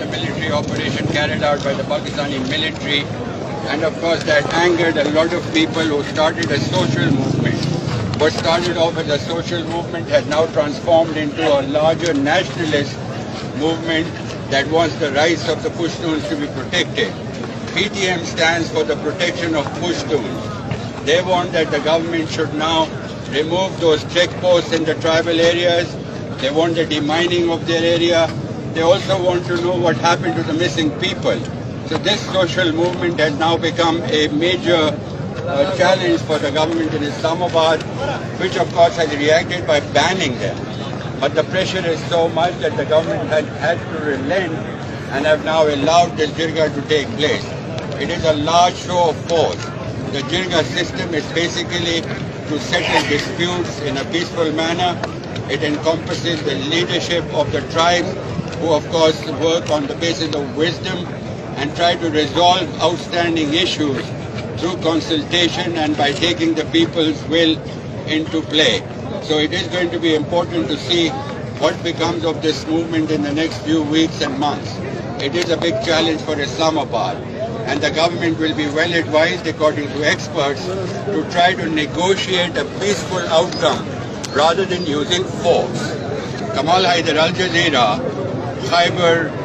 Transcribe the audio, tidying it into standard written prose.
the military operation carried out by the Pakistani military. And of course that angered a lot of people who started a social movement. What started off as a social movement has now transformed into a larger nationalist movement that wants the rights of the Pashtuns to be protected. PTM stands for the protection of Pashtuns. They want that the government should now remove those checkposts in the tribal areas. They want the demining of their area. They also want to know what happened to the missing people. So this social movement has now become a major challenge for the government in Islamabad, which of course has reacted by banning them. But the pressure is so much that the government has had to relent and have now allowed the Jirgah to take place. It is a large show of force. The Jirgah system is basically to settle disputes in a peaceful manner. It encompasses the leadership of the tribes, who of course work on the basis of wisdom and try to resolve outstanding issues through consultation and by taking the people's will into play. So it is going to be important to see what becomes of this movement in the next few weeks and months. It is a big challenge for Islamabad, and the government will be well advised, according to experts, to try to negotiate a peaceful outcome rather than using force. Kamal Haider, Al Jazeera, Khyber,